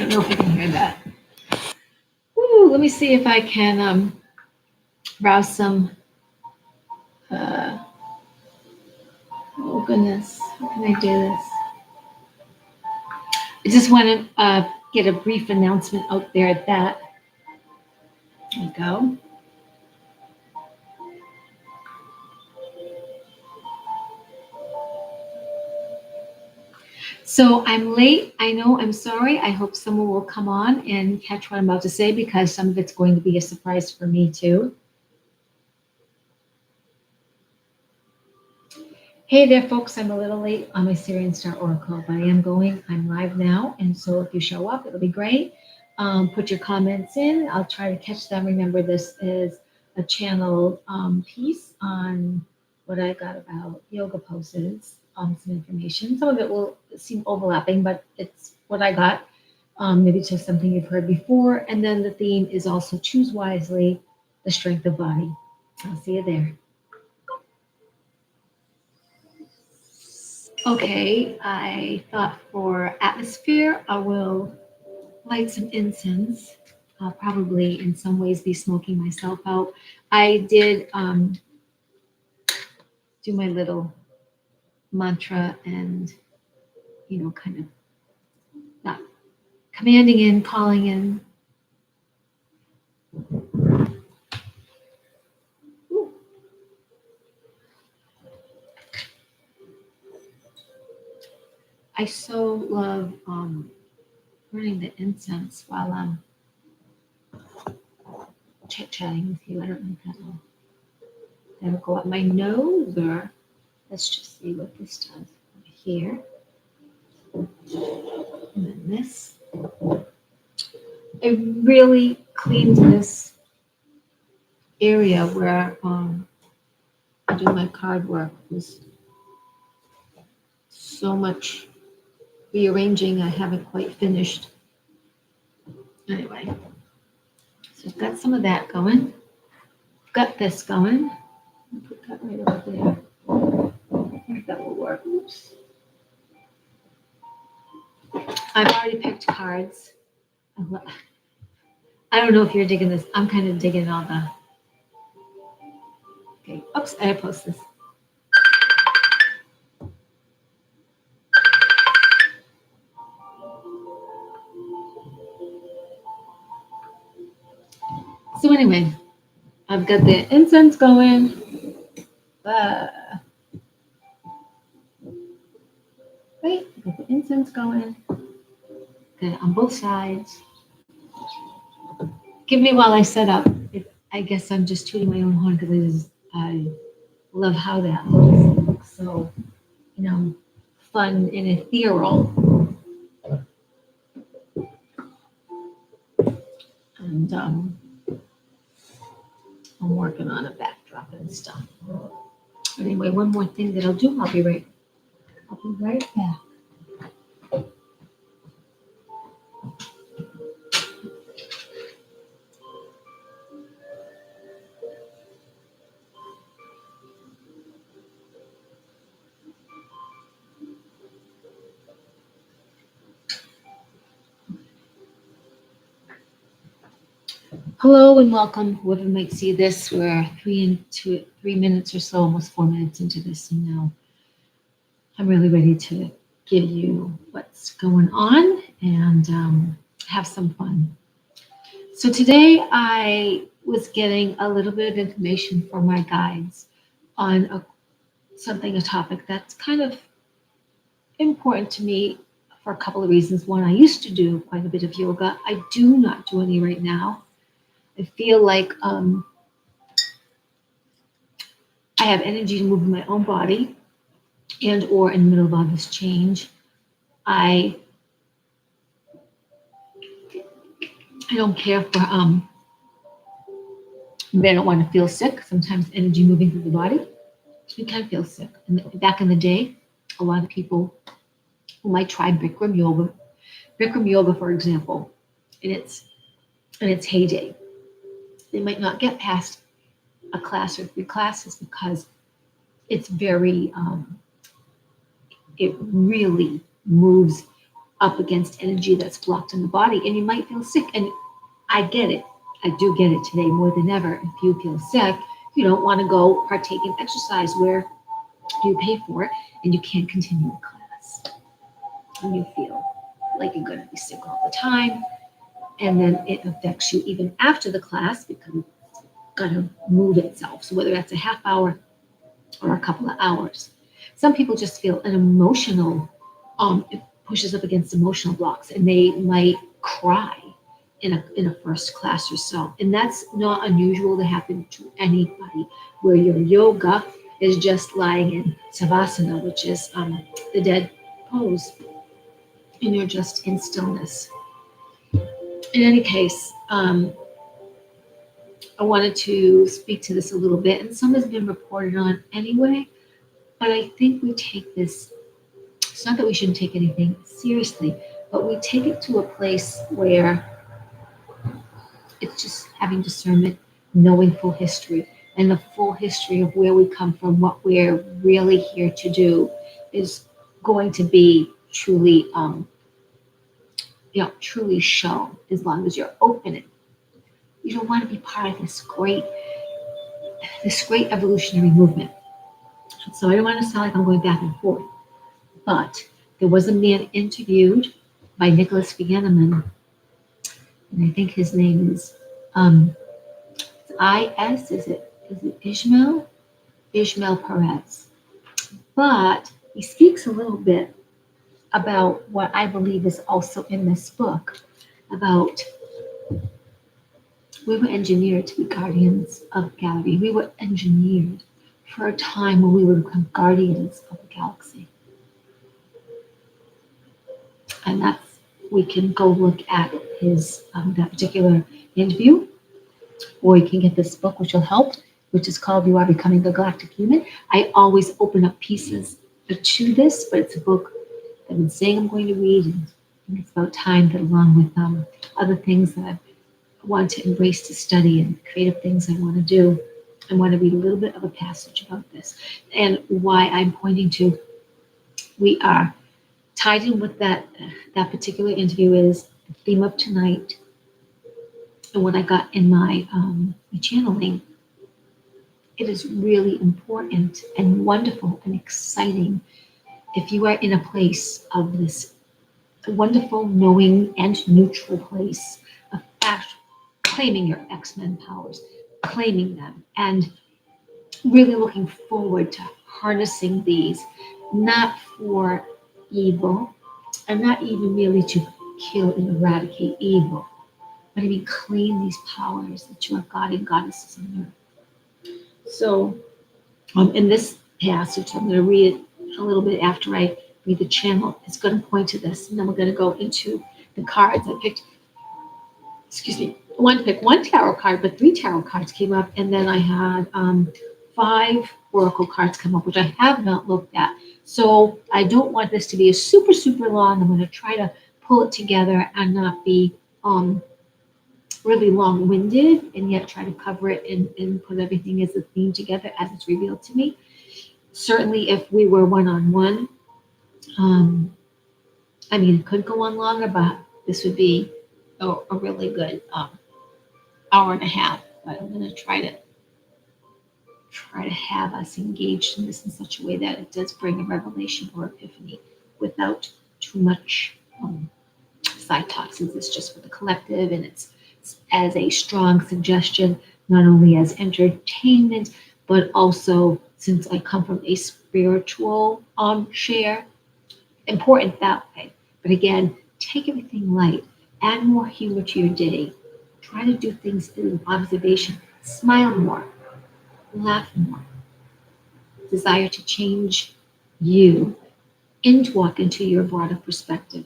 don't know if you can hear that. Ooh, let me see if I can browse some. Uh, oh goodness, how can I do this? I just want to get a brief announcement out there that, there we go. So I'm late. I know. I'm sorry. I hope someone will come on and catch what I'm about to say because some of it's going to be a surprise for me too. Hey there, folks. I'm a little late on my Syrian Star Oracle, but I am going. I'm live now. And so if you show up, it'll be great. Put your comments in. I'll try to catch them. Remember, this is a channel piece on what I got about yoga poses, some information. Some of it will seem overlapping, but it's what I got. Maybe it's just something you've heard before. And then the theme is also choose wisely, the strength of body. I'll see you there. Okay, I thought for atmosphere, I will light some incense. I'll probably in some ways be smoking myself out. I did do my little mantra and, kind of not commanding in, calling in. Ooh. I so love burning the incense while I'm chit-chatting with you. I don't know if that'll go up my nose or let's just see what this does over here. And then this. I really cleaned this area where I do my card work. There's so much rearranging I haven't quite finished. Anyway, so I've got some of that going. Got this going. I'll put that right over there. I think that will work. Oops. I've already picked cards. I don't know if you're digging this. I'm kind of digging all the. Okay. Oops, I post this. So anyway, I've got the incense going. Right, I got the incense going. Okay, on both sides. Give me while I set up. I guess I'm just tooting my own horn because I love how that looks. It looks so, fun and ethereal. And I'm working on a backdrop and stuff. Anyway, one more thing that I'll do. I'll be right back. Hello and welcome. Whoever might see this, we're 3 minutes or so, almost 4 minutes into this, and now I'm really ready to give you what's going on and have some fun. So today I was getting a little bit of information from my guides on a topic that's kind of important to me for a couple of reasons. One, I used to do quite a bit of yoga. I do not do any right now. I feel like I have energy to move in my own body and or in the middle of all this change. I don't care for I don't want to feel sick. Sometimes energy moving through the body, you can feel sick. And back in the day, a lot of people who might try Bikram yoga, for example, in its heyday, they might not get past a class or 3 classes because it's very it really moves up against energy that's blocked in the body, and you might feel sick. And I get it. I do get it today more than ever. If you feel sick, you don't want to go partake in exercise where you pay for it and you can't continue a class. And you feel like you're going to be sick all the time. And then it affects you even after the class because it's going to move itself. So whether that's a half hour or a couple of hours. Some people just feel an emotional, it pushes up against emotional blocks and they might cry in a first class or so. And that's not unusual to happen to anybody where your yoga is just lying in savasana, which is the dead pose, and you're just in stillness. In any case, I wanted to speak to this a little bit, and some has been reported on anyway, but I think we take this, it's not that we shouldn't take anything seriously, but we take it to a place where it's just having discernment, knowing full history, and the full history of where we come from, what we're really here to do is going to be truly, truly shown as long as you're open. You don't want to be part of this great evolutionary movement. So I don't want to sound like I'm going back and forth, but there was a man interviewed by Nicholas Fieneman, and I think his name is is it Ishmael? Ishmael Perez. But he speaks a little bit about what I believe is also in this book about we were engineered to be guardians of galaxy. We were engineered for a time when we would become guardians of the galaxy. And that's, we can go look at his that particular interview, or you can get this book, which will help, which is called You Are Becoming a Galactic Human. I always open up pieces to this, but it's a book I've been saying I'm going to read, and I think it's about time that along with other things that I want to embrace to study and creative things I want to do, I want to read a little bit of a passage about this. And why I'm pointing to, we are tied in with that particular interview is the theme of tonight. And what I got in my channeling, it is really important and wonderful and exciting if you are in a place of this wonderful, knowing, and neutral place of claiming your X-Men powers, claiming them, and really looking forward to harnessing these, not for evil, and not even merely to kill and eradicate evil, but I mean claim these powers that you are God and goddesses on earth. So in this passage, I'm going to read it a little bit after I read the channel. It's going to point to this, and then we're going to go into the cards. I picked, I wanted to pick one tarot card, but 3 tarot cards came up, and then I had 5 oracle cards come up, which I have not looked at. So I don't want this to be a super, super long. I'm going to try to pull it together and not be really long-winded, and yet try to cover it and put everything as a theme together as it's revealed to me. Certainly, if we were one-on-one, I mean, it could go on longer, but this would be a really good hour and a half. But I'm going to try to have us engaged in this in such a way that it does bring a revelation or epiphany without too much side talk, since it's just for the collective and it's as a strong suggestion, not only as entertainment, but also since I come from a spiritual share, important that way. But again, take everything light, add more humor to your day, try to do things in observation, smile more, laugh more, desire to change you and walk into your broader perspective.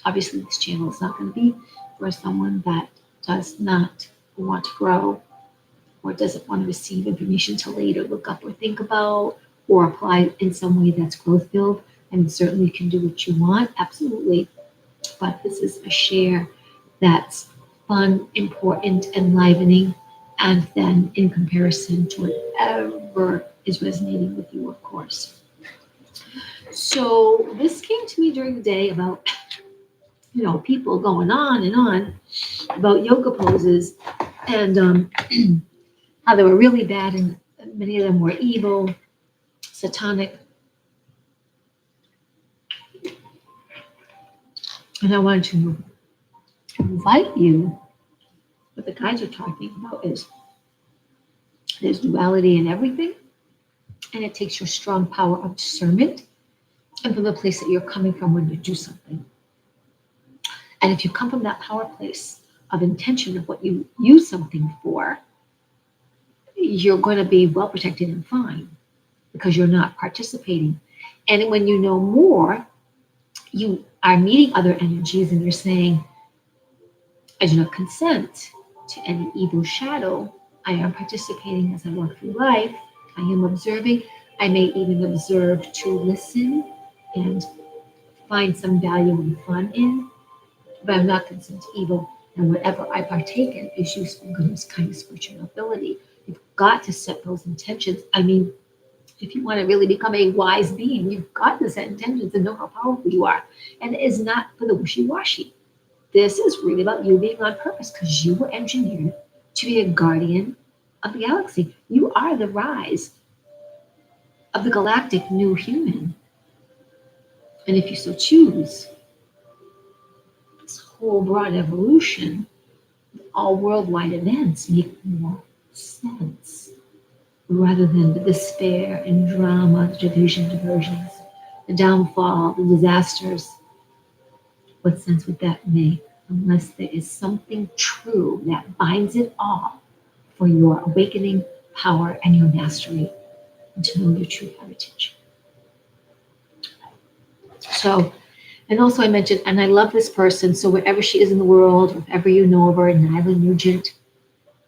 Obviously, this channel is not going to be for someone that does not want to grow or doesn't want to receive information to later look up or think about or apply in some way that's growth filled. And certainly you can do what you want, absolutely. But this is a share that's fun, important, enlivening, and then in comparison to whatever is resonating with you, of course. So this came to me during the day about, people going on and on about yoga poses and how they were really bad and many of them were evil, satanic. And I wanted to invite you, what the guys are talking about is there's duality in everything, and it takes your strong power of discernment and from the place that you're coming from when you do something. And if you come from that power place of intention of what you use something for, you're going to be well protected and fine because you're not participating. And when you know more, you are meeting other energies and you're saying, I do not consent to any evil shadow. I am participating as I walk through life. I am observing. I may even observe to listen and find some value and fun in, but I'm not consent to evil. And whatever I partake in is used for goodness, kindness, spiritual ability. You've got to set those intentions. I mean, if you want to really become a wise being, you've got to set intentions and know how powerful you are. And it is not for the wishy-washy. This is really about you being on purpose because you were engineered to be a guardian of the galaxy. You are the rise of the galactic new human. And if you so choose, this whole broad evolution, all worldwide events make more sense rather than the despair and drama, the division, diversions, the downfall, the disasters. What sense would that make unless there is something true that binds it all for your awakening power and your mastery and to know your true heritage? So, and also I mentioned, and I love this person, so wherever she is in the world, wherever you know of her, Nyla Nugent,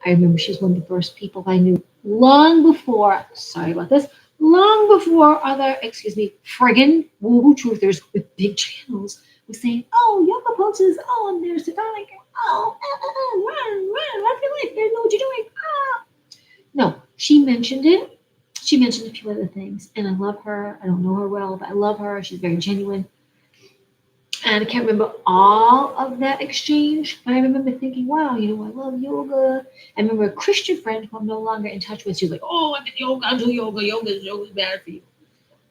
I remember she's one of the first people I knew long before, sorry about this, long before other, friggin' woo-woo truthers with big channels was saying, oh, yoga poses, oh, and there's satanic, oh, run for your life, you know what you're doing, ah. No, she mentioned it. She mentioned a few other things, and I love her. I don't know her well, but I love her. She's very genuine. And I can't remember all of that exchange, but I remember thinking, wow, I love yoga. I remember a Christian friend who I'm no longer in touch with. She was like, oh, I'm in yoga, I do yoga, yoga's bad for you.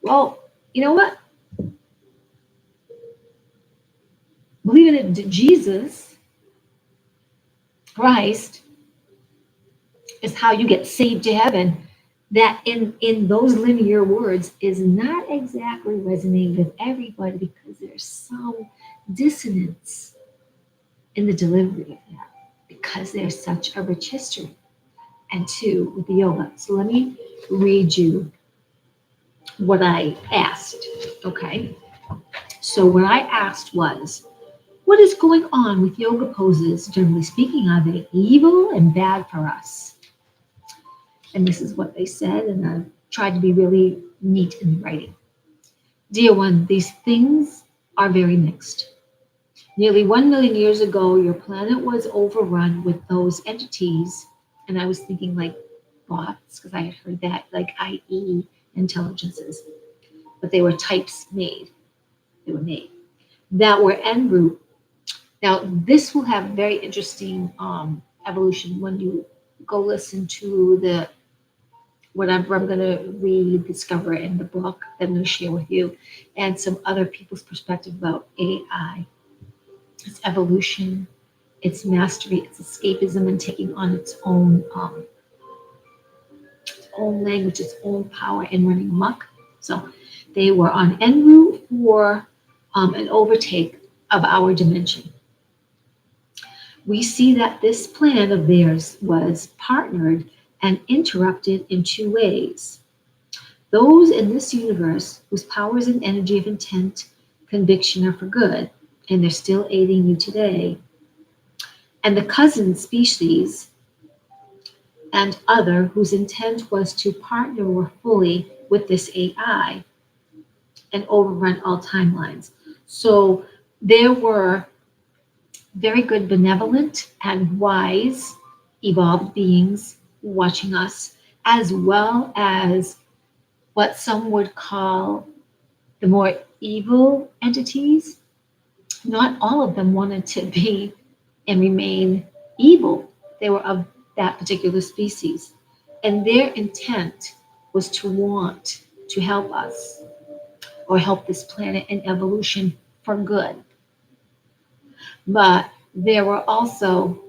Well, you know what? Believing in Jesus Christ is how you get saved to heaven. That in those linear words is not exactly resonating with everybody because there's some dissonance in the delivery of that because there's such a rich history. And two, with the yoga. So let me read you what I asked. Okay. So what I asked was, what is going on with yoga poses? Generally speaking, are they evil and bad for us? And this is what they said, and I tried to be really neat in the writing. Dear one, these things are very mixed. Nearly 1 million years ago, your planet was overrun with those entities, and I was thinking like bots, because I had heard that, like IE intelligences, but they were types made. They were made that were en route. Now, this will have very interesting evolution when you go listen to the whatever I'm going to read, discover in the book that I'm going to share with you, and some other people's perspective about AI, its evolution, its mastery, its escapism, and taking on its own language, its own power, and running amok. So they were on en route for an overtake of our dimension. We see that this plan of theirs was partnered and interrupted in two ways. Those in this universe whose powers and energy of intent, conviction are for good, and they're still aiding you today, and the cousin species and other whose intent was to partner more fully with this AI and overrun all timelines. So there were very good, benevolent, and wise evolved beings watching us, as well as what some would call The more evil entities, not all of them wanted to be and remain evil. They were of that particular species. And their intent was to want to help us or help this planet in evolution for good. But there were also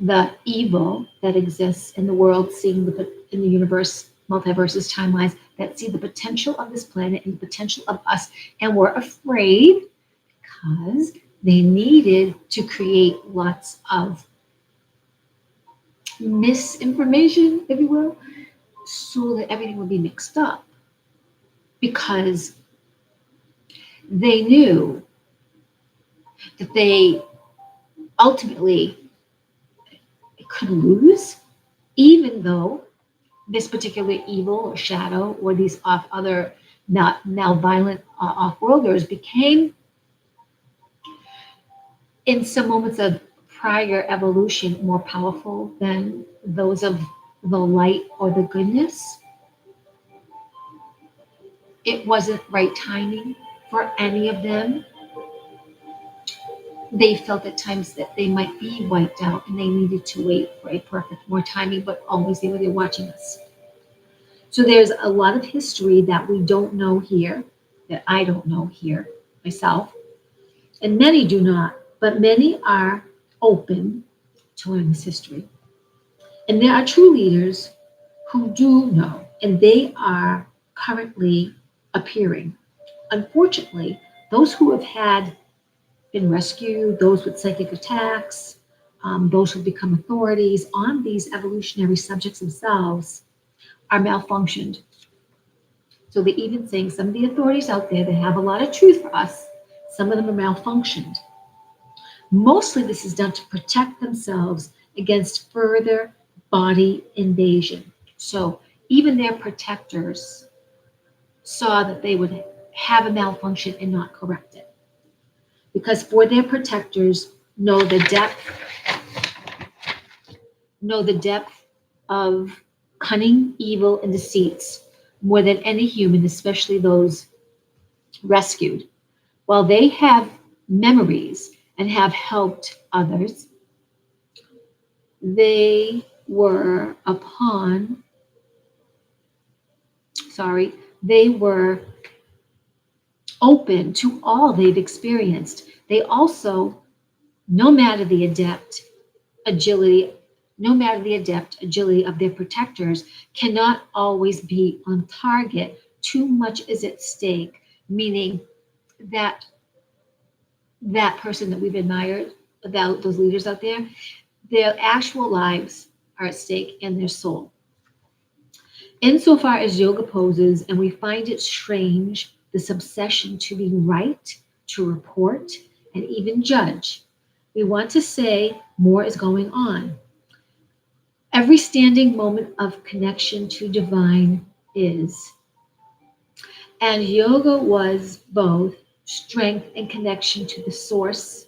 the evil that exists in the world, seeing in the universe, multiverses, timelines, that see the potential of this planet and the potential of us, and were afraid because they needed to create lots of misinformation, if you will, so that everything would be mixed up. Because they knew that they ultimately could lose, even though this particular evil or shadow or these off other malevolent off-worlders became, in some moments of prior evolution, more powerful than those of the light or the goodness. It wasn't right timing for any of them. They felt at times that they might be wiped out and they needed to wait for a perfect more timing, but always they were there watching us. So there's a lot of history that we don't know here, that I don't know here myself, and many do not, but many are open to learn this history. And there are true leaders who do know, and they are currently appearing. Unfortunately, those who have had been rescued, those with psychic attacks, those who become authorities on these evolutionary subjects themselves are malfunctioned. So they're even saying some of the authorities out there that have a lot of truth for us, some of them are malfunctioned. Mostly this is done to protect themselves against further body invasion. So even their protectors saw that they would have a malfunction and not correct it. Because for their protectors know the depth of cunning, evil, and deceits more than any human, especially those rescued. While they have memories and have helped others, they were upon, sorry, they were open to all they've experienced. They also, no matter the adept agility, no matter the adept agility of their protectors, cannot always be on target. Too much is at stake, meaning that that person that we've admired, about those leaders out there, their actual lives are at stake and their soul. Insofar as yoga poses, and we find it strange, this obsession to be right, to report, and even judge, we want to say more is going on. Every standing moment of connection to divine is. And yoga was both strength and connection to the source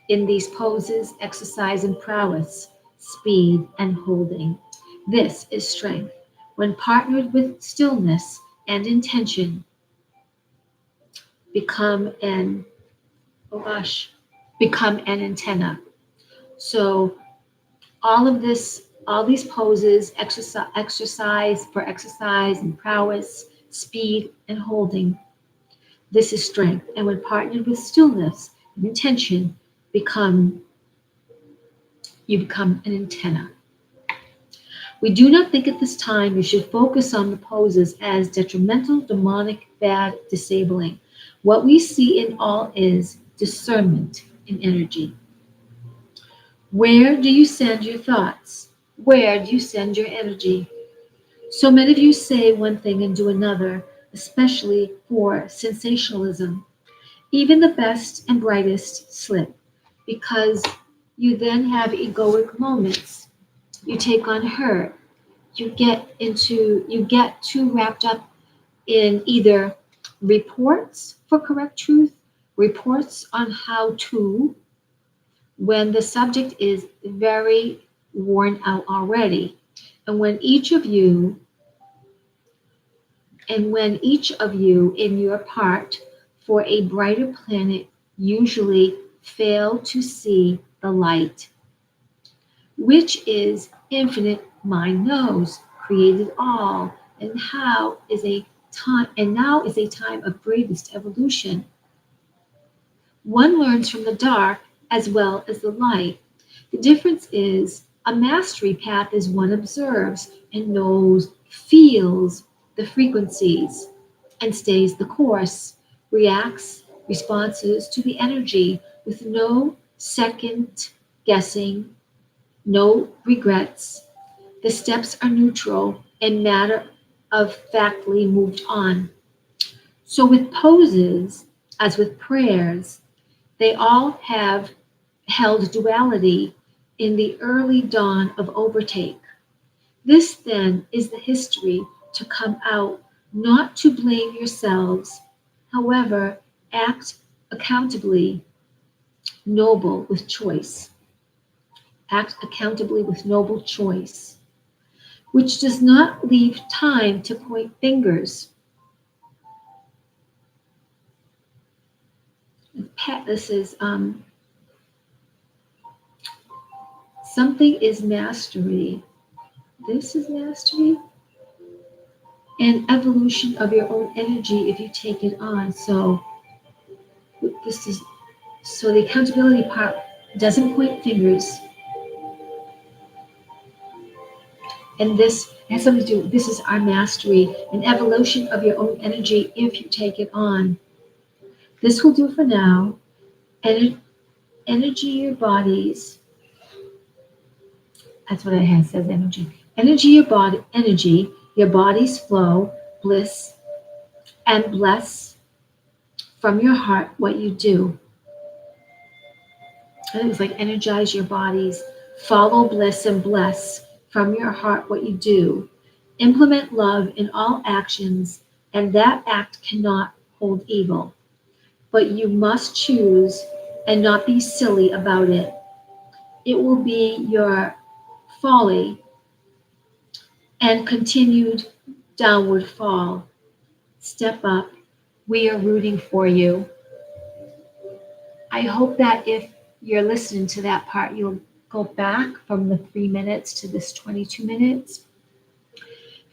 in these poses, exercise and prowess, speed and holding. This is strength. When partnered with stillness and intention, become an, oh gosh, become an antenna. So all these poses, exercise for exercise and prowess, speed and holding, this is strength. And when partnered with stillness and intention, become you become an antenna. We do not think at this time you should focus on the poses as detrimental, demonic, bad, disabling. What we see in all is discernment in energy. Where do you send your thoughts? Where do you send your energy? So many of you say one thing and do another, especially for sensationalism. Even the best and brightest slip, because you then have egoic moments. You take on hurt. You get too wrapped up in either reports for correct truth, reports on how to, when the subject is very worn out already. And when each of you And when each of you in your part for a brighter planet usually fail to see the light, which is infinite mind knows, created all, and now is a time of greatest evolution. One learns from the dark as well as the light. The difference is a mastery path is one observes and knows, feels the frequencies, and stays the course, reacts responses to the energy with no second guessing, no regrets. The steps are neutral and matter of factly moved on. So with poses, as with prayers, they all have held duality in the early dawn of overtake. This then is the history to come out, not to blame yourselves, however, act accountably, noble with choice. Act accountably with noble choice, which does not leave time to point fingers. This is something is mastery. This is mastery and evolution of your own energy if you take it on. So this is so the accountability part doesn't point fingers, and this has something to do. This is our mastery and evolution of your own energy if you take it on. This will do for now. Energy your bodies. That's what it has says energy. Energy your body's flow, bliss, and bless from your heart what you do. And it was like energize your bodies, follow bliss and bless from your heart what you do. Implement love in all actions, and that act cannot hold evil. But you must choose and not be silly about it. It will be your folly and continued downward fall. Step up. We are rooting for you. I hope that if you're listening to that part, you'll go back from the 3 minutes to this 22 minutes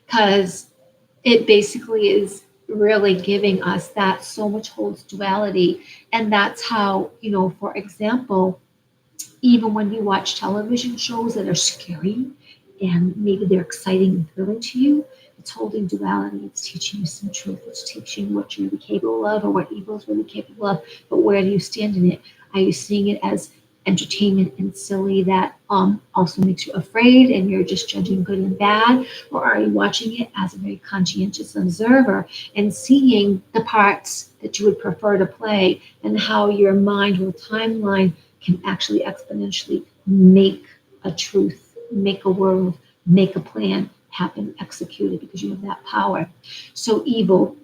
because it basically is really giving us that so much holds duality. And that's how, for example, even when you watch television shows that are scary and maybe they're exciting and thrilling to you, it's holding duality. It's teaching you some truth. It's teaching you what you're really capable of or what evil is really capable of. But where do you stand in it? Are you seeing it as entertainment and silly that also makes you afraid and you're just judging good and bad? Or are you watching it as a very conscientious observer and seeing the parts that you would prefer to play and how your mind will timeline can actually exponentially make a truth, make a world, make a plan happen, execute it because you have that power. So evil,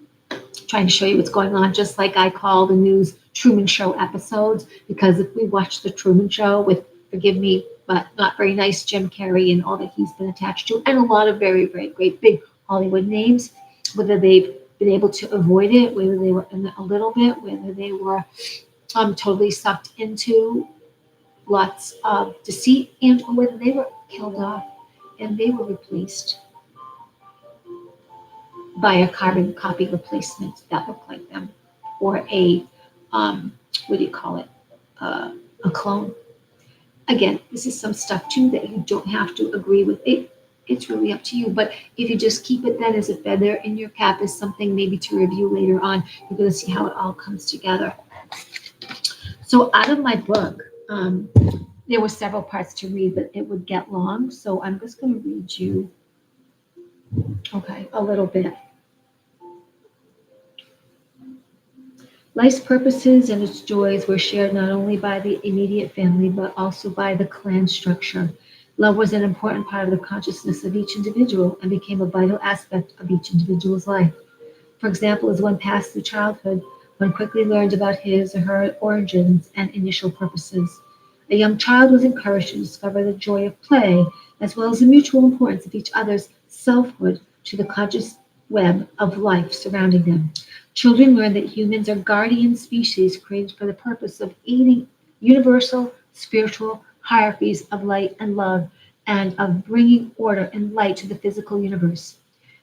trying to show you what's going on, just like I call the news Truman Show episodes, because if we watch the Truman Show with, forgive me, but not very nice Jim Carrey and all that he's been attached to, and a lot of very, very great big Hollywood names, whether they've been able to avoid it, whether they were in it a little bit, whether they were totally sucked into lots of deceit, and or whether they were killed off and they were replaced by a carbon copy replacement that looked like them, or a what do you call it, a clone. Again, this is some stuff too that you don't have to agree with. It's really up to you. But if you just keep it then as a feather in your cap, as something maybe to review later on, you're going to see how it all comes together. So out of my book, there were several parts to read, but it would get long. So I'm just going to read you, a little bit. Life's purposes and its joys were shared not only by the immediate family, but also by the clan structure. Love was an important part of the consciousness of each individual and became a vital aspect of each individual's life. For example, as one passed through childhood, one quickly learned about his or her origins and initial purposes. A young child was encouraged to discover the joy of play, as well as the mutual importance of each other's selfhood to the conscious web of life surrounding them. Children learn that humans are guardian species created for the purpose of aiding universal spiritual hierarchies of light and love and of bringing order and light to the physical universe.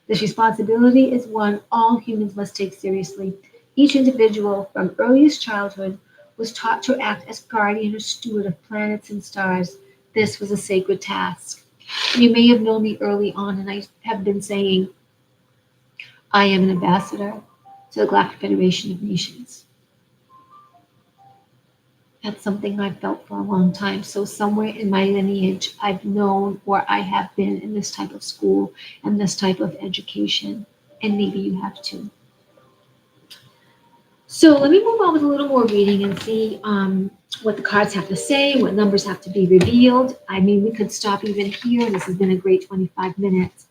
This responsibility is one all humans must take seriously. Each individual from earliest childhood was taught to act as guardian or steward of planets and stars. This was a sacred task. You may have known me early on, and I have been saying I am an ambassador to the Galactic Federation of Nations. That's something I've felt for a long time. So somewhere in my lineage, I've known or I have been in this type of school and this type of education, and maybe you have too. So let me move on with a little more reading and see what the cards have to say, what numbers have to be revealed. I mean, we could stop even here. This has been a great 25 minutes.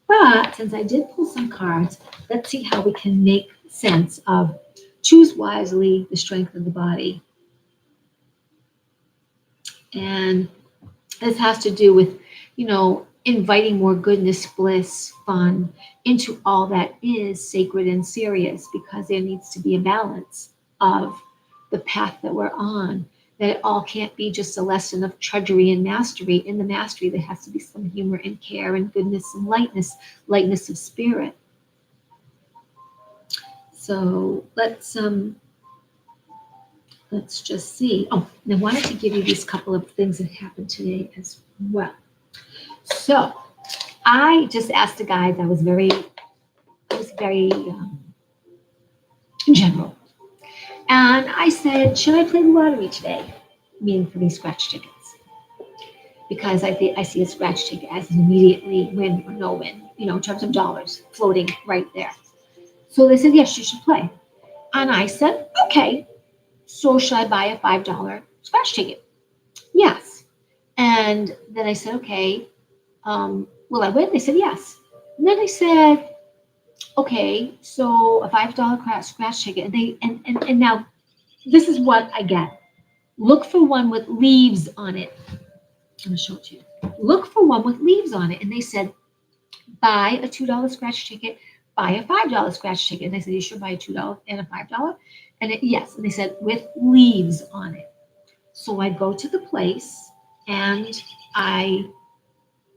But since I did pull some cards, let's see how we can make sense of choose wisely the strength of the body. And this has to do with, inviting more goodness, bliss, fun into all that is sacred and serious, because there needs to be a balance of the path that we're on. That it all can't be just a lesson of drudgery and mastery. In the mastery, there has to be some humor and care and goodness and lightness of spirit. So let's just see. Oh, and I wanted to give you these couple of things that happened today as well. So I just asked the guys. I was very general, and I said, "Should I play the lottery today?" Meaning for these scratch tickets, because I see a scratch ticket as an immediately win or no win, in terms of dollars floating right there. So they said, "Yes, you should play," and I said, "Okay." So should I buy a $5 scratch ticket? Yes. And then I said, okay, will I win? They said yes. And then I said, okay, so a $5 scratch ticket. And now this is what I get. Look for one with leaves on it. I'm gonna show it to you. Look for one with leaves on it. And they said, buy a $2 scratch ticket, buy a $5 scratch ticket. And I said, you should buy a $2 and a $5. And yes, and they said with leaves on it. So I go to the place and I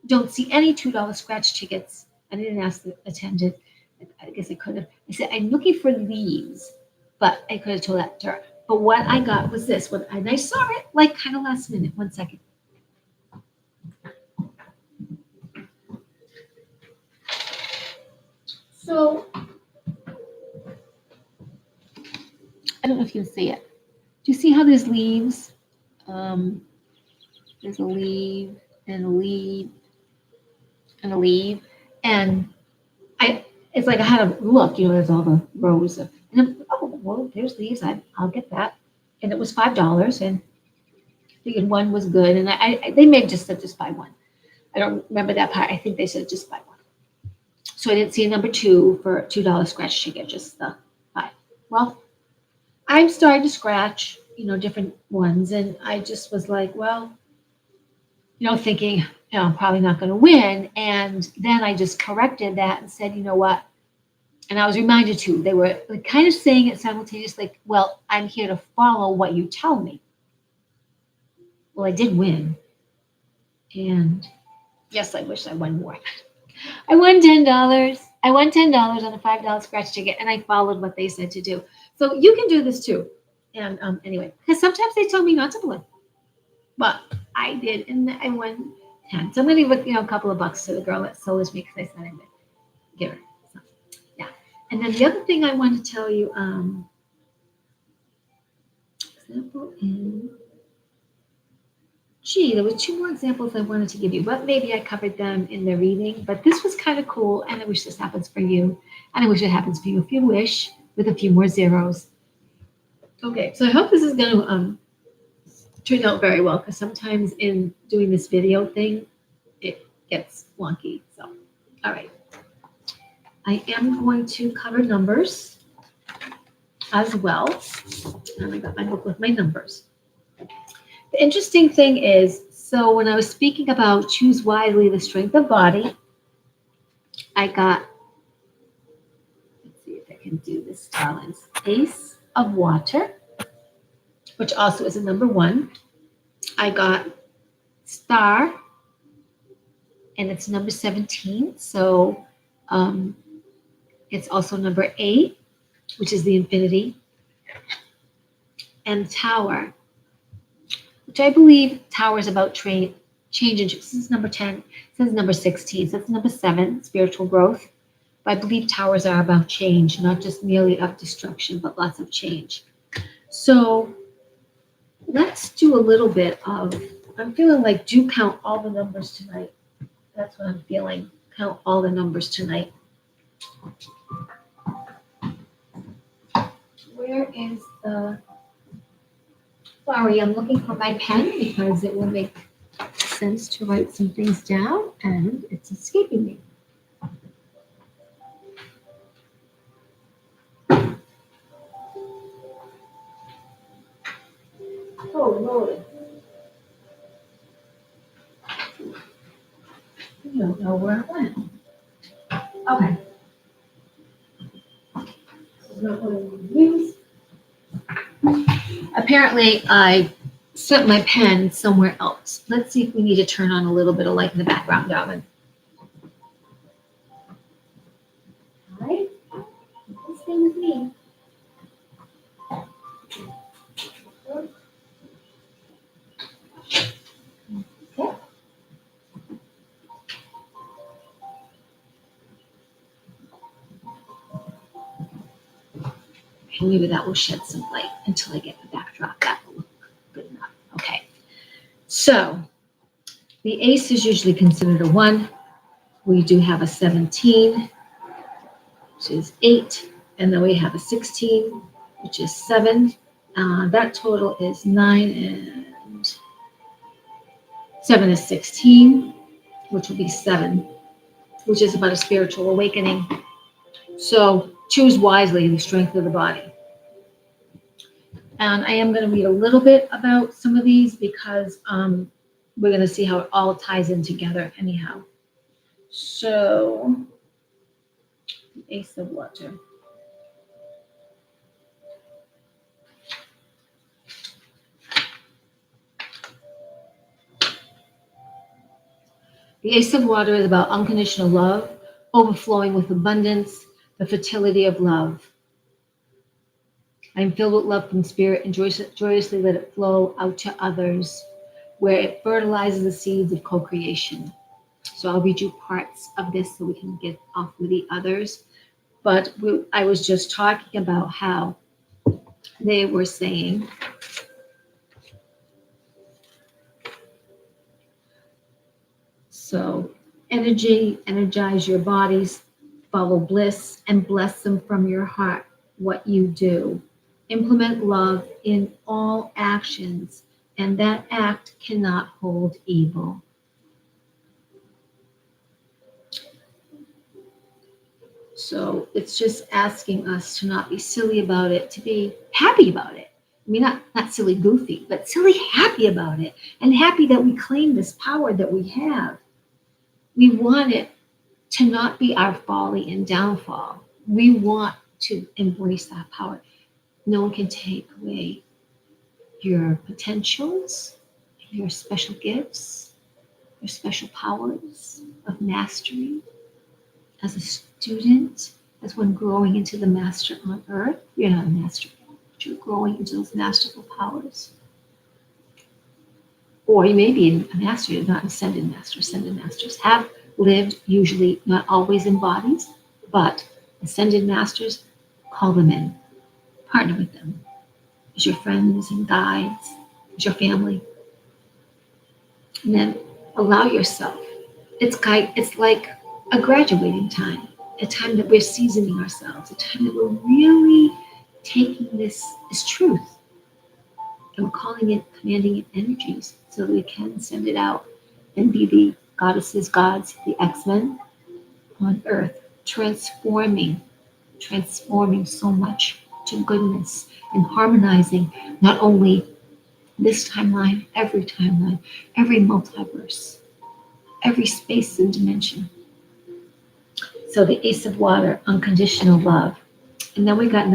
don't see any $2 scratch tickets. I didn't ask the attendant. I guess I could have. I said, I'm looking for leaves, but I could have told that to her. But what I got was this. And I saw it like kind of last minute. 1 second. So I don't know if you can see it. Do you see how there's leaves? There's a leaf and a leaf and a leaf. And it's like I had to look, there's all the rows of, and I'm, oh, well, there's these, I'll get that. And it was $5, and I figured one was good. And they may have just said just buy one. I don't remember that part. I think they said just buy one. So I didn't see a number 2 for $2 scratch ticket, just the 5. Well, I'm starting to scratch, different ones. And I just was like, well, thinking, I'm probably not going to win. And then I just corrected that and said, you know what? And I was reminded too, they were kind of saying it simultaneously, like, well, I'm here to follow what you tell me. Well, I did win. And yes, I wish I won more. I won $10. I won $10 on a $5 scratch ticket, and I followed what they said to do. So you can do this too. And anyway, because sometimes they tell me not to play. But I did, and I won 10. So I'm going to give a couple of bucks to the girl that sold me because I said I would give her. So, yeah. And then the other thing I want to tell you, example in, there were 2 more examples I wanted to give you, but maybe I covered them in the reading. But this was kind of cool, and I wish this happens for you. And I wish it happens for you if you wish, with a few more zeros. Okay, so I hope this is going to turn out very well, because sometimes in doing this video thing, it gets wonky. So, all right. I am going to cover numbers as well. And I got my book with my numbers. The interesting thing is, so when I was speaking about choose wisely the strength of body, I got can do this, darlings. Ace of Water, which also is a number 1. I got Star, and it's number 17. So it's also number 8, which is the infinity, and Tower, which I believe Tower is about change. And this is number 10. This is number 16. So that's number 7, spiritual growth. But I believe towers are about change, not just merely of destruction, but lots of change. So let's do a little bit of, I'm feeling like do count all the numbers tonight. That's what I'm feeling. Count all the numbers tonight. Where is the, sorry, I'm looking for my pen because it will make sense to write some things down and it's escaping me. Oh, Lord. I don't know where it went. Okay. This is not what I want to use. Apparently, I set my pen somewhere else. Let's see if we need to turn on a little bit of light in the background, darling. All right. Stay with me. Okay. Maybe that will shed some light until I get the backdrop. That will look good enough. Okay. So the ace is usually considered a 1. We do have a 17, which is 8. And then we have a 16, which is 7. That total is 9, and 7 is 16, which will be 7, which is about a spiritual awakening. So choose wisely the strength of the body. And I am going to read a little bit about some of these because we're going to see how it all ties in together anyhow. So, the Ace of Water. The Ace of Water is about unconditional love, overflowing with abundance, the fertility of love. I am filled with love from spirit and joyously let it flow out to others, where it fertilizes the seeds of co-creation. So I'll read you parts of this so we can get off with the others. But I was just talking about how they were saying, so energize your bodies, follow bliss, and bless them from your heart, what you do. Implement love in all actions, and that act cannot hold evil. So it's just asking us to not be silly about it, to be happy about it. I mean, not silly goofy, but silly happy about it, and happy that we claim this power that we have. We want it to not be our folly and downfall. We want to embrace that power. No one can take away your potentials, your special gifts, your special powers of mastery. As a student, as one growing into the master on earth, you're not a master, but you're growing into those masterful powers. Or you may be a master, you're not an ascended master. Ascended masters have lived, usually not always in bodies, but ascended masters, call them in, partner with them as your friends and guides, as your family. And then allow yourself. It's like a graduating time, a time that we're seasoning ourselves, a time that we're really taking this as truth and we're calling it, commanding it energies so that we can send it out and be the goddesses, gods, the X-Men on earth, transforming so much to goodness and harmonizing not only this timeline, every multiverse, every space and dimension. So the Ace of Water, unconditional love. And then we got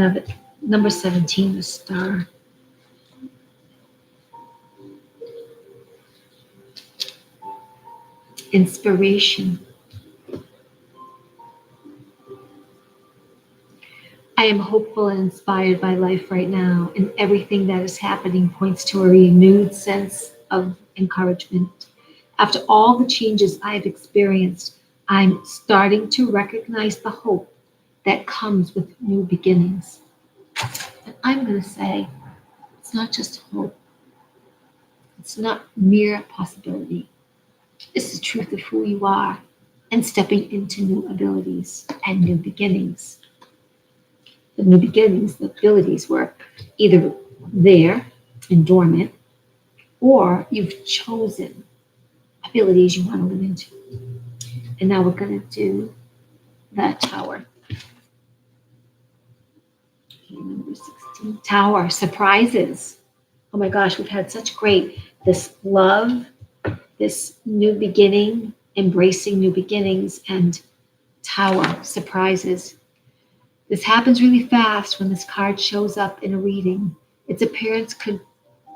number 17, the star. Inspiration. I am hopeful and inspired by life right now, and everything that is happening points to a renewed sense of encouragement. After all the changes I have experienced, I'm starting to recognize the hope that comes with new beginnings. And I'm going to say it's not just hope, it's not mere possibility. It's the truth of who you are and stepping into new abilities and new beginnings. The new beginnings, the abilities were either there and dormant, or you've chosen abilities you want to live into. And now we're going to do that tower. Okay, number 16. Tower, surprises. Oh my gosh, we've had such great, this love, this new beginning, embracing new beginnings, and tower, surprises. This happens really fast when this card shows up in a reading. Its appearance could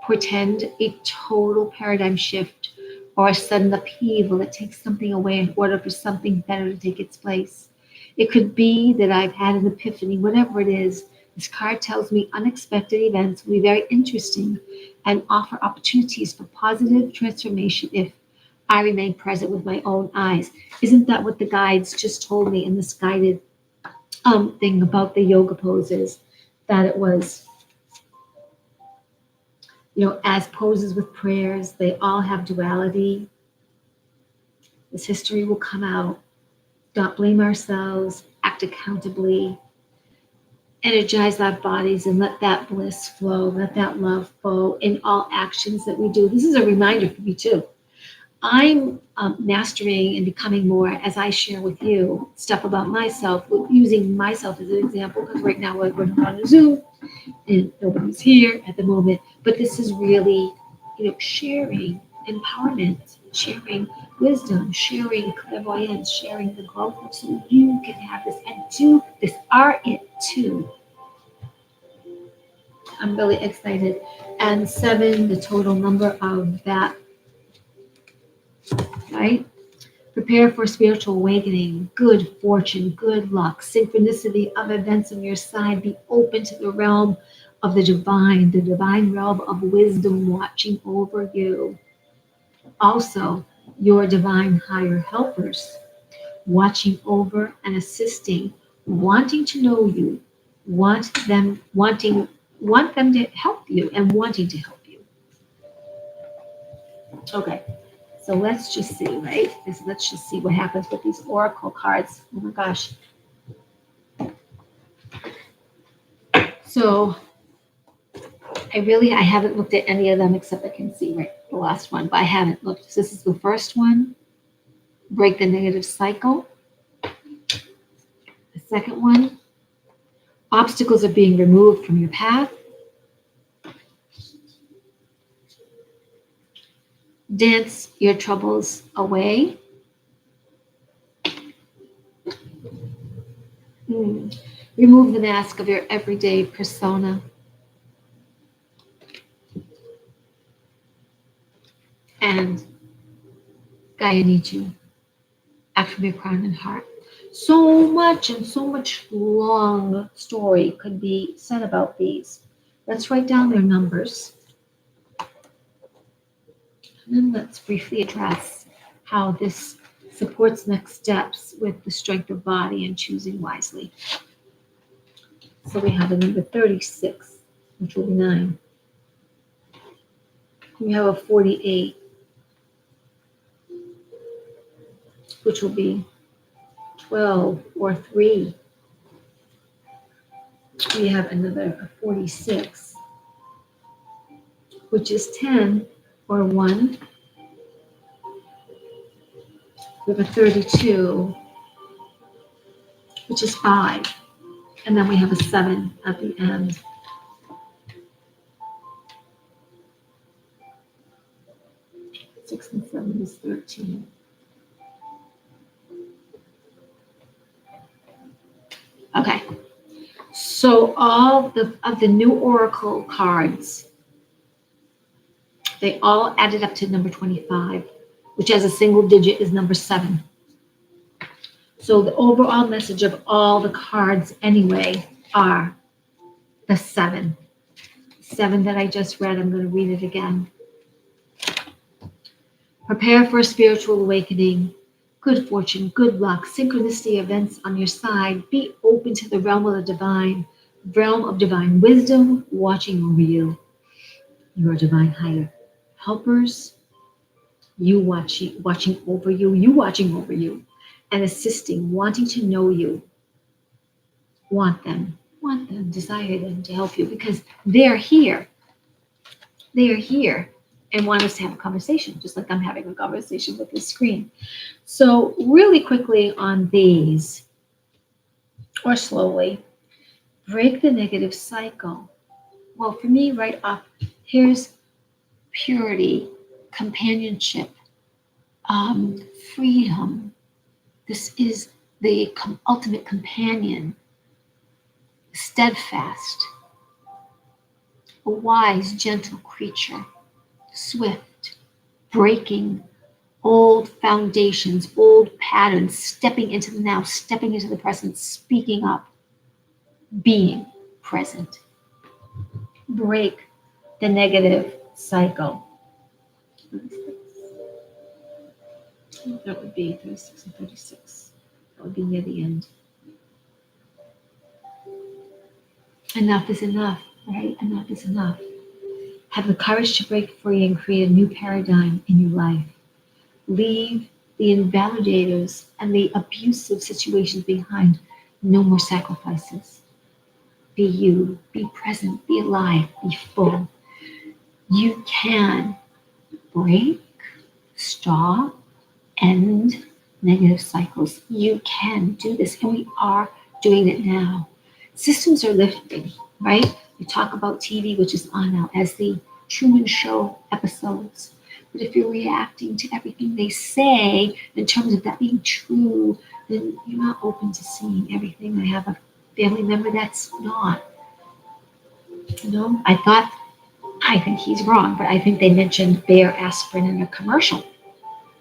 portend a total paradigm shift or a sudden upheaval that takes something away in order for something better to take its place. It could be that I've had an epiphany, whatever it is. This card tells me unexpected events will be very interesting and offer opportunities for positive transformation if I remain present with my own eyes. Isn't that what the guides just told me in this guided thing about the yoga poses? That it was, as poses with prayers, they all have duality. This history will come out. Don't blame ourselves, act accountably, energize our bodies, and let that bliss flow, let that love flow in all actions that we do. This is a reminder for me too. I'm mastering and becoming more as I share with you stuff about myself, using myself as an example, because right now we're on a Zoom and nobody's here at the moment. But this is really, sharing empowerment, sharing wisdom, sharing clairvoyance, sharing the growth so you can have this and do this are it too. I'm really excited. And 7, the total number of that, right? Prepare for spiritual awakening, good fortune, good luck, synchronicity of events on your side. Be open to the realm of the divine realm of wisdom watching over you. Also, your divine higher helpers watching over and assisting, wanting to know you, want them to help you and wanting to help you. Okay. So let's just see, right? Let's just see what happens with these oracle cards. Oh my gosh. So I haven't looked at any of them except I can see right the last one, but I haven't looked. So this is the first one. Break the negative cycle. The second one. Obstacles are being removed from your path. Dance your troubles away. Remove the mask of your everyday persona. And Gaia needs you. Act from your crown and heart. So much and so much long story could be said about these. Let's write down their numbers. And then let's briefly address how this supports next steps with the strength of body and choosing wisely. So we have a number 36, which will be 9. We have a 48, which will be 12 or 3. We have another 46, which is 10 or 1. We have a 32, which is 5. And then we have a 7 at the end. Six and 7 is 13. Okay. So all of the new oracle cards, they all added up to number 25, which as a single digit is number 7. So the overall message of all the cards anyway are the 7. 7 that I just read, I'm going to read it again. Prepare for a spiritual awakening, good fortune, good luck, synchronicity events on your side. Be open to the realm of divine wisdom watching over you. Your divine higher helpers, watching over you, you watching over you, and assisting, wanting to know you, want them, desire them to help you because they're here. They are here and want us to have a conversation, just like I'm having a conversation with this screen. So, really quickly on these, or slowly, break the negative cycle. Well, for me, right off, here's purity, companionship, freedom. This is the ultimate companion, steadfast, a wise, gentle creature, swift, breaking old foundations, old patterns, stepping into the now, stepping into the present, speaking up, being present. Break the negative cycle. That would be 36 and 36. That would be near the end. Enough is enough, right? Enough is enough. Have the courage to break free and create a new paradigm in your life. Leave the invalidators and the abusive situations behind. No more sacrifices. Be you, be present, be alive, be full. You can break, stop, end negative cycles. You can do this, and we are doing it now. Systems are lifting, right? We talk about TV, which is on now, as the Truman Show episodes. But if you're reacting to everything they say in terms of that being true, then you're not open to seeing everything. I have a family member that's not. I think he's wrong, but I think they mentioned Bayer aspirin in a commercial.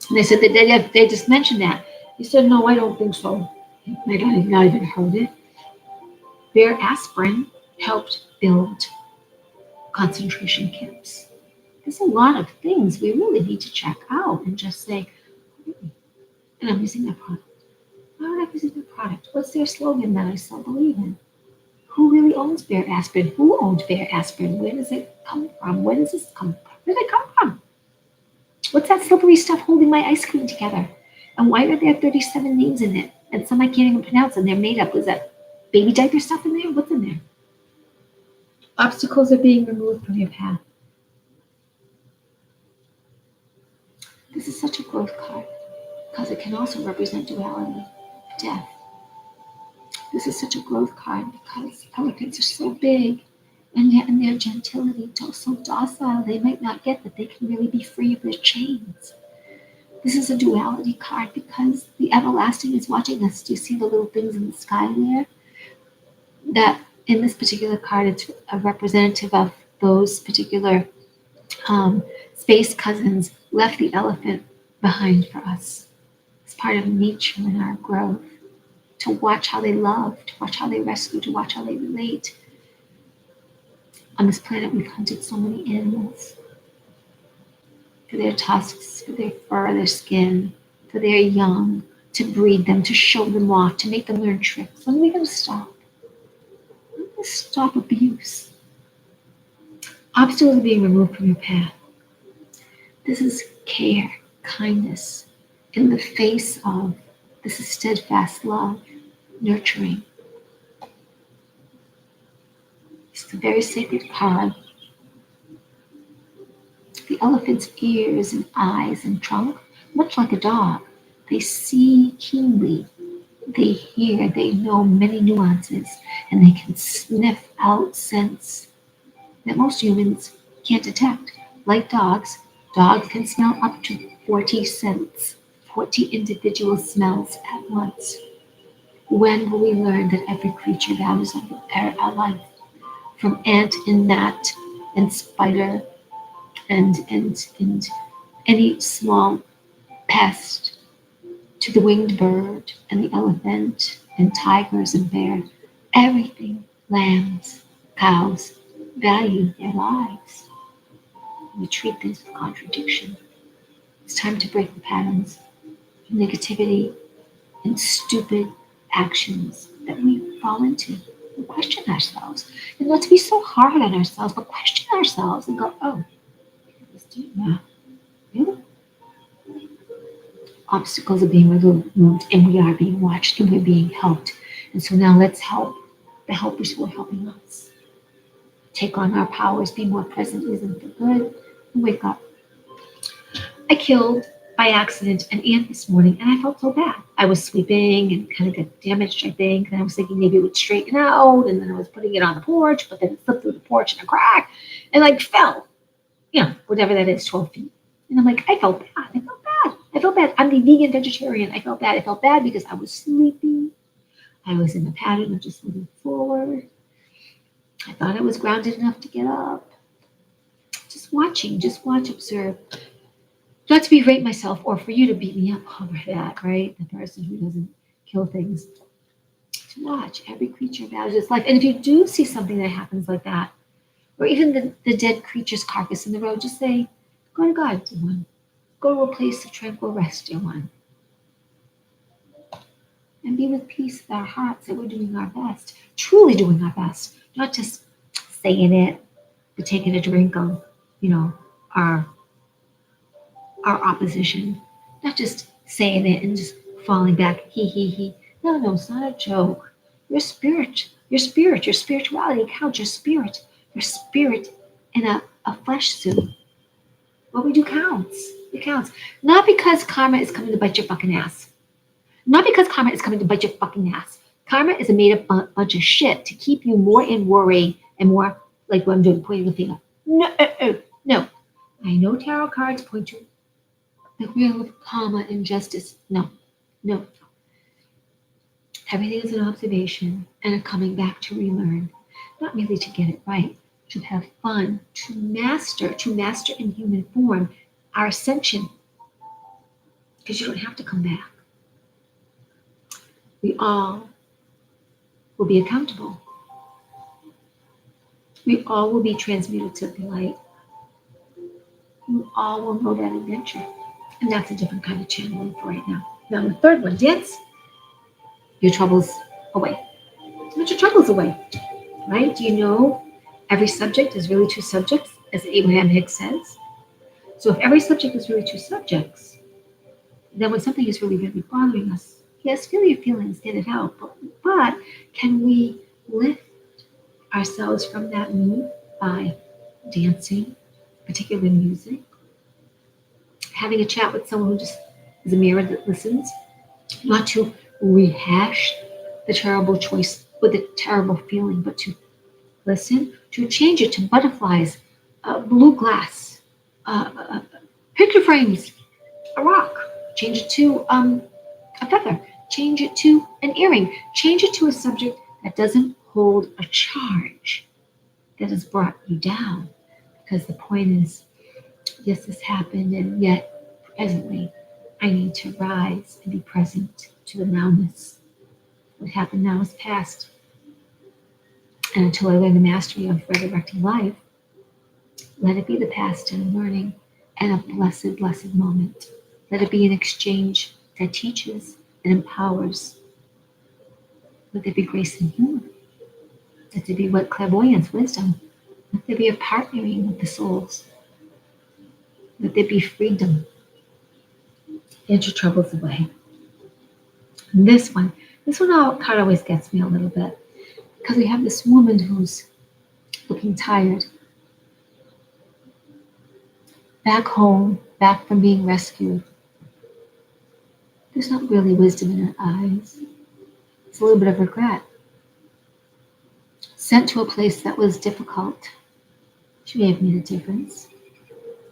And they said that they just mentioned that. He said, no, I don't think so. I don't not even heard it. Bayer aspirin helped build concentration camps. There's a lot of things we really need to check out and just say, and I'm using that product. Why would I use that product? What's their slogan that I still believe in? Who really owns Bayer aspirin? Who owns Bayer aspirin? Where does it come from? Where does this come from? Where did it come from? What's that slippery stuff holding my ice cream together? And why are there 37 names in it? And some I can't even pronounce, and they're made up. Was that baby diaper stuff in there? What's in there? Obstacles are being removed from your path. This is such a growth card because it can also represent duality, death. This is such a growth card because elephants are so big and yet in their gentility, so docile, they might not get that they can really be free of their chains. This is a duality card because the everlasting is watching us. Do you see the little things in the sky there? That in this particular card, it's a representative of those particular space cousins left the elephant behind for us. It's part of nature and our growth. To watch how they love, to watch how they rescue, to watch how they relate. On this planet, we've hunted so many animals for their tusks, for their fur, their skin, for their young, to breed them, to show them off, to make them learn tricks. When are we going to stop? When are we going to stop abuse? Obstacles are being removed from your path. This is care, kindness, in the face of this is steadfast love, nurturing. It's a very sacred card. The elephant's ears and eyes and trunk, much like a dog, they see keenly, they hear, they know many nuances, and they can sniff out scents that most humans can't detect. Like dogs, dogs can smell up to 40 scents, 40 individual smells at once. When will we learn that every creature values our life, from ant and gnat and spider and any small pest to the winged bird and the elephant and tigers and bears, everything, lambs, cows, value their lives. We treat things with contradiction. It's time to break the patterns of negativity and stupid actions that we fall into. We question ourselves. And not to be so hard on ourselves, but question ourselves and go, oh, let's do that. Really? Obstacles are being removed and we are being watched and we're being helped. And so now let's help the helpers who are helping us. Take on our powers, be more present, isn't for good, and wake up. I killed by accident an ant this morning and I felt so bad. I was sweeping and kind of got damaged, I think, and I was thinking maybe it would straighten out, and then I was putting it on the porch, but then it slipped through the porch in a crack and like fell, whatever that is, 12 feet. And I'm like, I felt bad. I felt bad. I felt bad. I'm the vegan vegetarian. I felt bad. I felt bad because I was sleeping. I was in a pattern of just moving forward. I thought I was grounded enough to get up. Just watch, observe. Not to berate myself or for you to beat me up over that, right? The person who doesn't kill things. To watch. Every creature values its life. And if you do see something that happens like that, or even the dead creature's carcass in the road, just say, go to God, dear one. Go to a place of tranquil rest, dear one. And be with peace with our hearts that we're doing our best, truly doing our best, not just saying it, but taking a drink of, our opposition, not just saying it and just falling back, he. No, it's not a joke. Your spirituality counts, your spirit in a flesh suit. What we do counts. It counts. Not because karma is coming to bite your fucking ass. Not because karma is coming to bite your fucking ass. Karma is a made up bunch of shit to keep you more in worry and more like what I'm doing, pointing the finger. No. I know tarot cards point to the wheel of karma and justice. No. Everything is an observation and a coming back to relearn. Not merely to get it right, to have fun, to master in human form our ascension. Because you don't have to come back. We all will be accountable. We all will be transmuted to the light. We all will know that adventure. And that's a different kind of channeling for right now. Now, the third one, dance your troubles away. Put your troubles away, right? Do you know every subject is really two subjects, as Abraham Hicks says? So if every subject is really two subjects, then when something is really, really bothering us, yes, feel your feelings, get it out. But can we lift ourselves from that mood by dancing, particularly music, having a chat with someone who just is a mirror that listens, not to rehash the terrible choice or the terrible feeling, but to listen, to change it to butterflies, blue glass, picture frames, a rock, change it to a feather, change it to an earring, change it to a subject that doesn't hold a charge that has brought you down. Because the point is, yes, this happened, and yet presently I need to rise and be present to the nowness. What happened now is past. And until I learn the mastery of resurrecting life, let it be the past and learning and a blessed, blessed moment. Let it be an exchange that teaches and empowers. Let there be grace and humor. Let there be what clairvoyance, wisdom. Let there be a partnering with the souls. Let there be freedom. Get your troubles away. And this one card always gets me a little bit, because we have this woman who's looking tired. Back home, back from being rescued. There's not really wisdom in her eyes. It's a little bit of regret. Sent to a place that was difficult. She may have made a difference.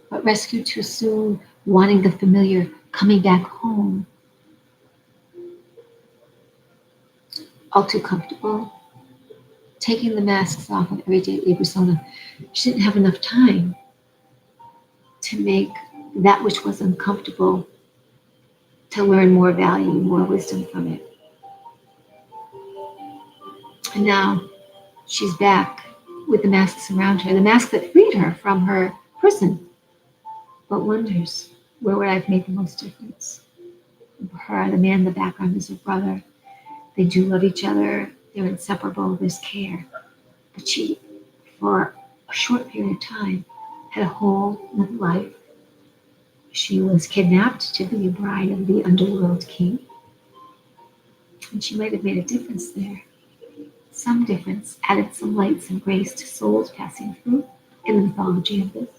But rescued too soon, wanting the familiar, coming back home. all too comfortable, taking the masks off of everyday persona. She didn't have enough time to make that which was uncomfortable, to learn more value, more wisdom from it. And now she's back with the masks around her, the mask that freed her from her prison, but wonders, where would I have made the most difference? Her, the man in the background, is her brother. They do love each other. They're inseparable. There's care. But she, for a short period of time, had a whole new life. She was kidnapped to be a bride of the underworld king. And she might have made a difference there. Some difference, added some light, some grace to souls passing through in the mythology of this.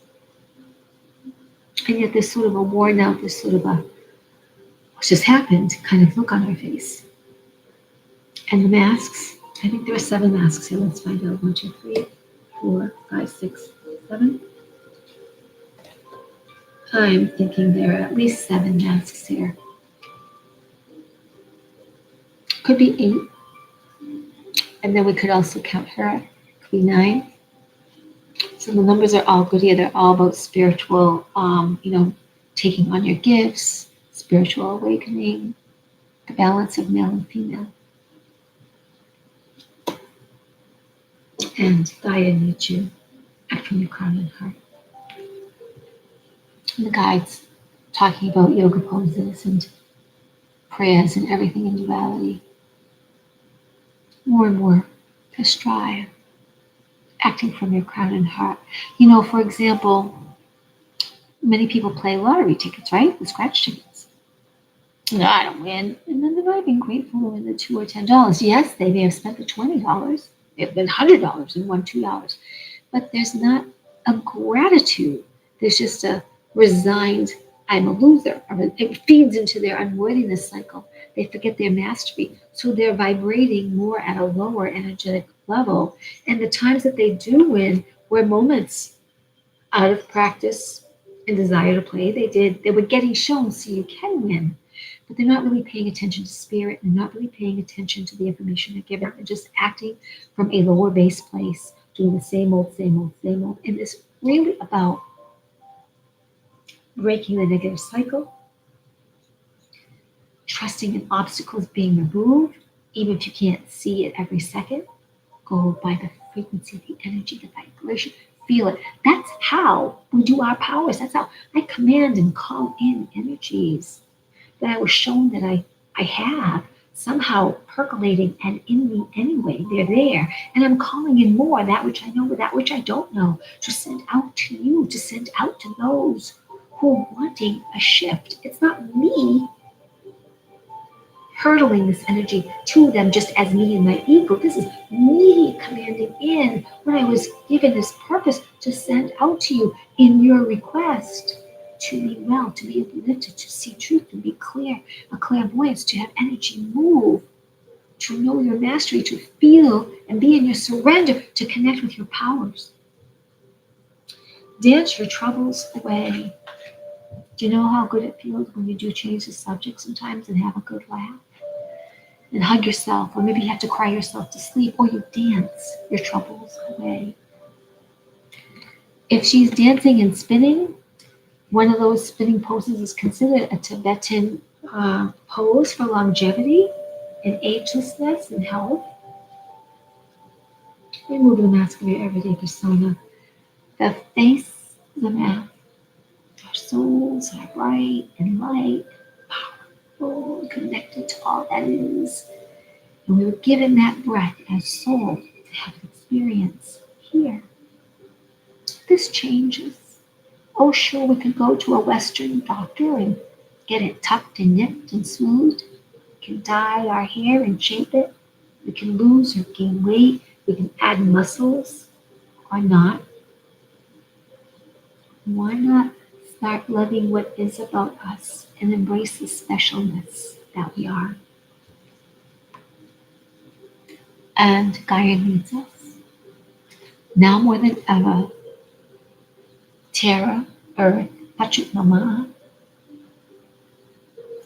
And yet there's sort of a worn out, there's sort of a what just happened kind of look on her face. And the masks, I think there are 7 masks here. Let's find out. 1, 2, 3, 4, 5, 6, 7. I'm thinking there are at least 7 masks here. Could be 8. And then we could also count her. Could be 9. So the numbers are all good here. They're all about spiritual, taking on your gifts, spiritual awakening, the balance of male and female. And Gaia needs you, act from your crown and heart. And the guides talking about yoga poses and prayers and everything in duality. More and more to strive, acting from your crown and heart. For example, many people play lottery tickets, right? The scratch tickets. No, I don't win. And then they might have been grateful to win the $2 or $10. Yes, they may have spent the $20. They have been $100 and won $2. But there's not a gratitude. There's just a resigned, I'm a loser. It feeds into their unworthiness cycle. They forget their mastery. So they're vibrating more at a lower energetic level. And the times that they do win were moments out of practice and desire to play. They were getting shown so you can win. But they're not really paying attention to spirit. They're not really paying attention to the information they're given. They're just acting from a lower base place, doing the same old, same old, same old. And it's really about breaking the negative cycle, trusting in obstacles being removed, even if you can't see it every second. Go by the frequency, the energy, the vibration. Feel it. That's how we do our powers. That's how I command and call in energies that I was shown that I have somehow percolating and in me anyway. They're there. And I'm calling in more, that which I know, that which I don't know, to send out to you, to send out to those who are wanting a shift. It's not me hurtling this energy to them just as me and my ego. This is me commanding in when I was given this purpose to send out to you in your request to be well, to be uplifted, to see truth, to be clear, a clairvoyance, to have energy move, to know your mastery, to feel and be in your surrender, to connect with your powers. Dance your troubles away. Do you know how good it feels when you do change the subject sometimes and have a good laugh? And hug yourself, or maybe you have to cry yourself to sleep, or you dance your troubles away. If she's dancing and spinning, one of those spinning poses is considered a Tibetan pose for longevity and agelessness and health. Remove the mask of your everyday persona. The face, the mask. Our souls are bright and light, powerful, connected to all that is. And we were given that breath as soul to have an experience here. This changes. Oh, sure, we could go to a Western doctor and get it tucked and nipped and smoothed. We can dye our hair and shape it. We can lose or gain weight. We can add muscles or not. Why not start loving what is about us and embrace the specialness that we are? And Gaia needs us. Now more than ever, Terra, Earth, Pachamama,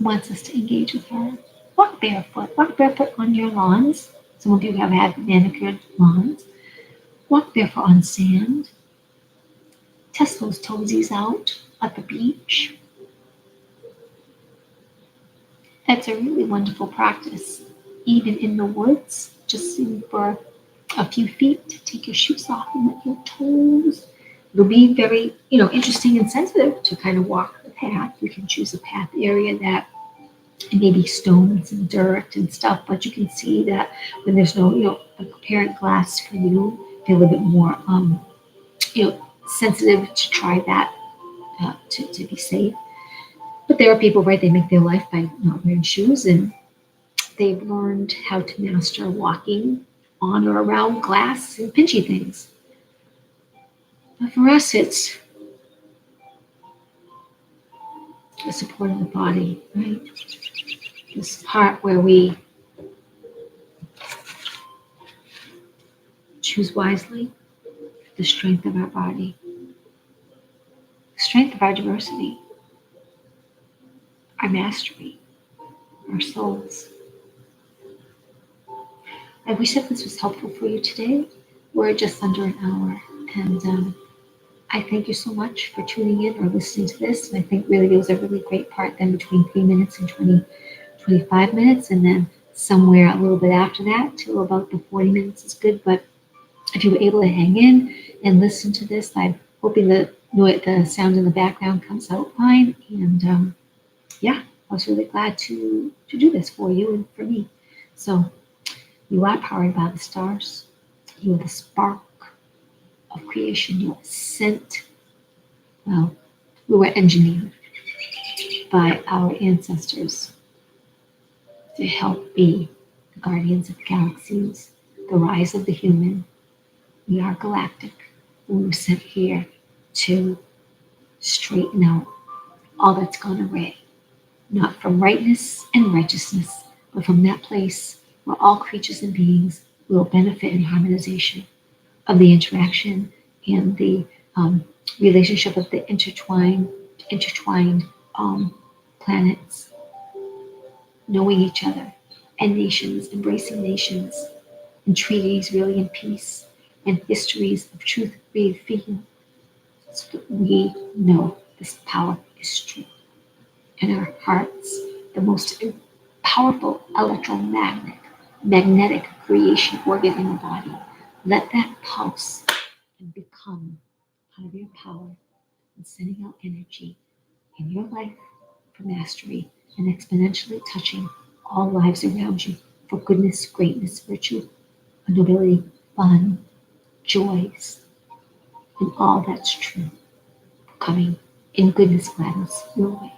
wants us to engage with her. Walk barefoot on your lawns. Some of you have had manicured lawns. Walk barefoot on sand. Test those toesies out at the beach. That's a really wonderful practice. Even in the woods, just sitting for a few feet to take your shoes off and let your toes. It'll be very, interesting and sensitive to kind of walk the path. You can choose a path area that it may be stones and dirt and stuff, but you can see that when there's no, apparent glass for you, be a little bit more, sensitive to try that to be safe. But there are people, right? They make their life by not wearing shoes, and they've learned how to master walking on or around glass and pinchy things. But for us, it's the support of the body, right? This part where we choose wisely, the strength of our body, the strength of our diversity, our mastery, our souls. I wish that this was helpful for you today. We're just under an hour, and I thank you so much for tuning in or listening to this. And I think really it was a really great part then between 3 minutes and 25 minutes, and then somewhere a little bit after that till about the 40 minutes is good. But if you were able to hang in and listen to this, I'm hoping that the sound in the background comes out fine. And yeah, I was really glad to do this for you and for me. So you are powered by the stars. You are the spark of creation. You are sent. Well, we were engineered by our ancestors to help be the guardians of galaxies, the rise of the human. We are galactic. We were sent here to straighten out all that's gone awry, not from rightness and righteousness, but from that place where all creatures and beings will benefit in harmonization of the interaction and the relationship of the intertwined planets, knowing each other, and nations, embracing nations, and treaties really in peace, and histories of truth being, so that we know this power is true. In our hearts, the most powerful magnetic creation organ in the body. Let that pulse and become part of your power and sending out energy in your life for mastery and exponentially touching all lives around you for goodness, greatness, virtue, nobility, fun, joys, and all that's true coming in goodness, gladness your way.